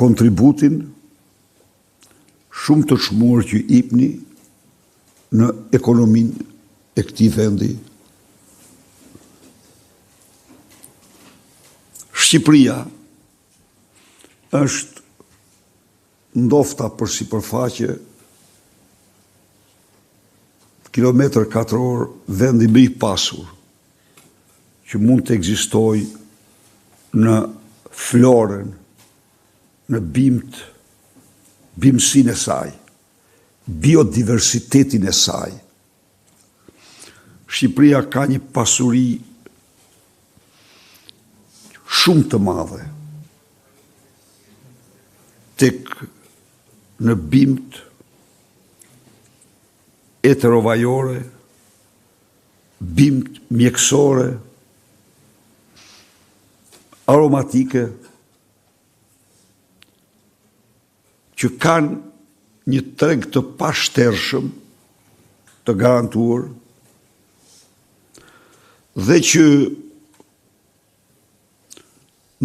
kontributin shumë të çmuar që jepni në ekonominë e këtij vendi. Shqipëria është ndofta për sipërfaqe kilometër katror vendi më i pasur që mund të ekzistojë në florën, në bimësinë e saj, biodiversitetin e saj. Shqipëria ka një pasuri shumë të madhe tek në bimt eterovajore, bimt mjekësore, aromatike, që kanë një treg të pashtershëm të garantuar dhe që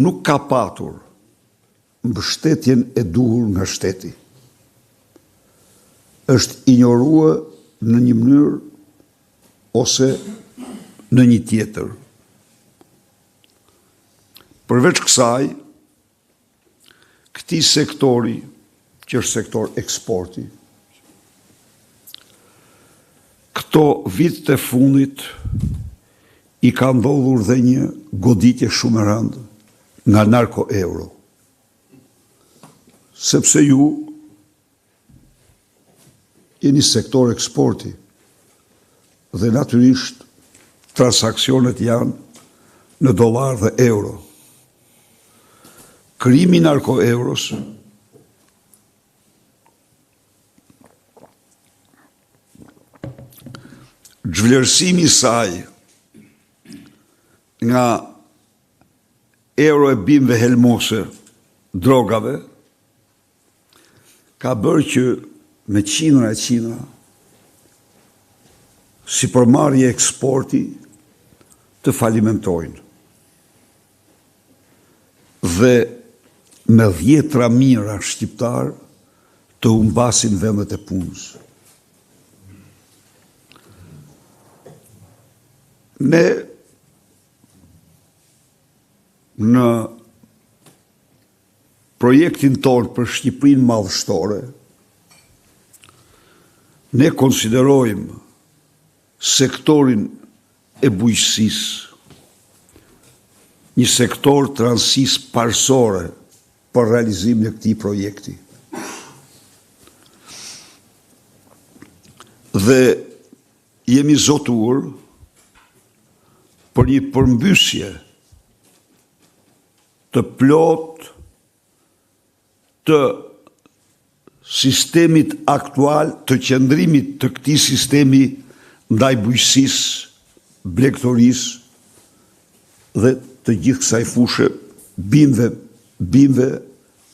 nuk ka patur mbështetjen e duhur nga shteti. Është injoruar në një mënyrë ose në një tjetër. Përveç kësaj, këtij sektori, që është sektor eksporti, këto vitet e fundit i ka ndodhur dhe një goditje shumë e rëndë nga narko euro. Sepse ju jeni sektor eksporti dhe natyrisht transaksionet janë në dollar dhe euro. Krijimi narko euros zhvlerësimi i saj nga euro e bimëve helmose drogave ka bërë që me qindra e qindra si përmarrje eksporti të falimentojnë dhe me 10 mijëra shqiptar të humbasin vendet e punës. Ne në projektin tonë për Shqipërinë madhështore, ne konsiderojmë sektorin e bujqësisë një sektor të rëndësisë parësore për realizimin e këtij projekti. Dhe jemi zotuar për një përmbysje të plot të sistemit aktual, të qëndrimit të këtij sistemi ndaj bujqësisë, blegtorisë dhe të gjithë kësaj fushë bimëve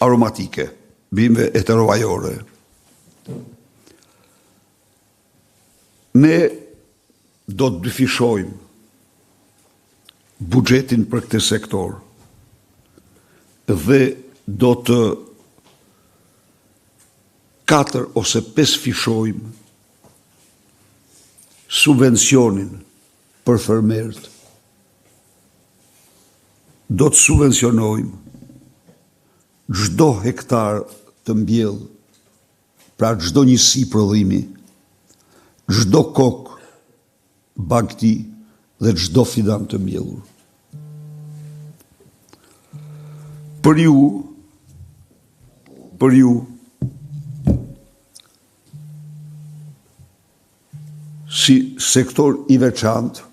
aromatike, bimëve eterovajore. Ne do të dyfishojmë buxhetin për këtë sektor dhe do të 4 ose 5 fishojmë subvencionin për fermerët. Do të subvencionojmë çdo hektar të mbjell, pra çdo njësi prodhimi, çdo kokë bagti dhe çdo fidan të mbjellur. Për ju, si sektor i veçantë,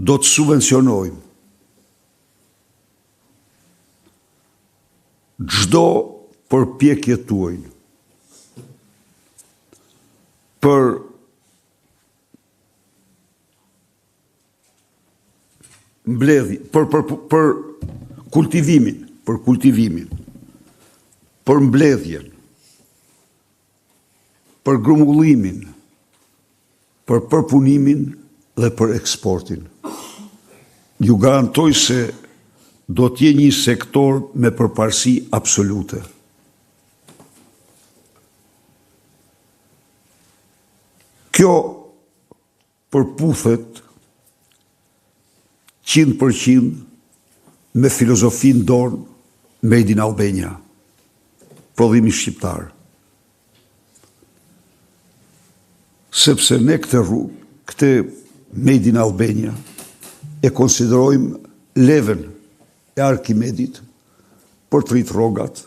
do të subvencionojmë çdo përpjekje tuaj për mbledhje, për kultivimin, për mbledhjen, për grumbullimin, për përpunimin dhe për eksportin. Ju garantoj se do t'je një sektor me përparësi absolute. Kjo përputhet 100% me filozofin dorë Made in Albania, prodhimi shqiptar. Sepse ne këtë Made in Albania e konsiderojmë leven e Arkimedit për të rritë rrogat,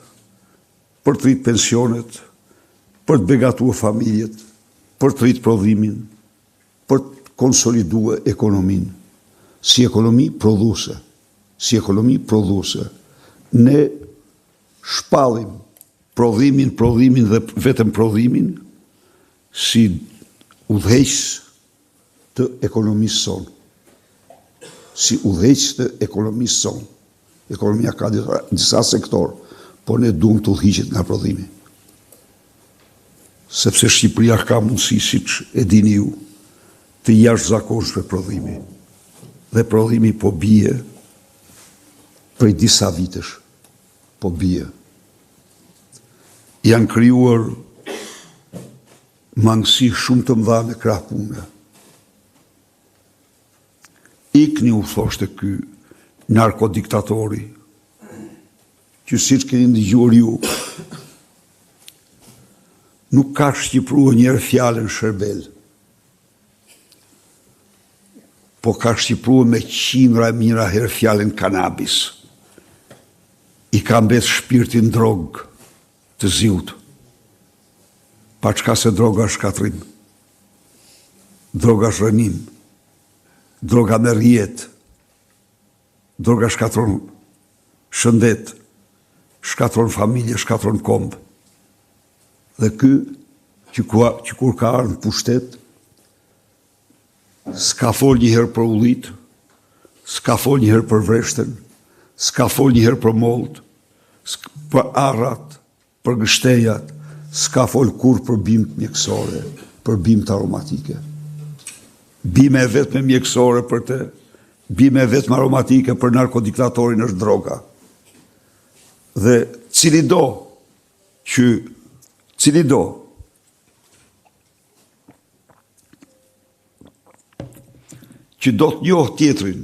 për të rritë pensionet, për të begatuar familjet, për të rritë prodhimin, për të konsoliduar ekonominë. Si ekonomi prodhuese, ne shpallim prodhimin dhe vetëm prodhimin si udhëheqës të ekonomisë sonë. Si udhëheqës të ekonomisë sonë. Ekonomia ka disa sektor, po ne duam të udhëhiqet nga prodhimi. Sepse Shqipëria ka mundësi, siç e dini ju, të jashtëzakonshme prodhimi. Dhe prodhimi po bie prej disa vitesh. Po bie. Janë krijuar mangësi shumë të mëdha në krah pune. Ikni, u thoshte ky narkodiktatori, që siç keni ndëgjuar ju, nuk ka shqipruar njëherë fjalën Shërbel, po ka shqipruar me qindra e mijëra herë fjalën kanabis. I ka mbet shpirtin drogë të ziut. Pa çka se droga është shkatrim. Droga është rënim. Droga merr jetë. Droga shkatron shëndet, shkatron familje, shkatron kombë. Dhe ky që kur ka ardhur në pushtet, s'ka fol një herë për ullit, s'ka fol një herë për vreshtën, s'ka fol një herë për mollët, për arrat, për gështejat, s'ka fol kur për bimë mjekësore, për bimë aromatike. Bime e vetme mjekësore për të, bime e vetme aromatike për narkodiktatorin është droga. Dhe cili do që do të njohë tjetrin,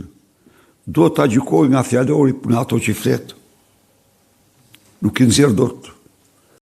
do të gjykojë nga fjalori nga ato që flet. Nuk i nxjerr dot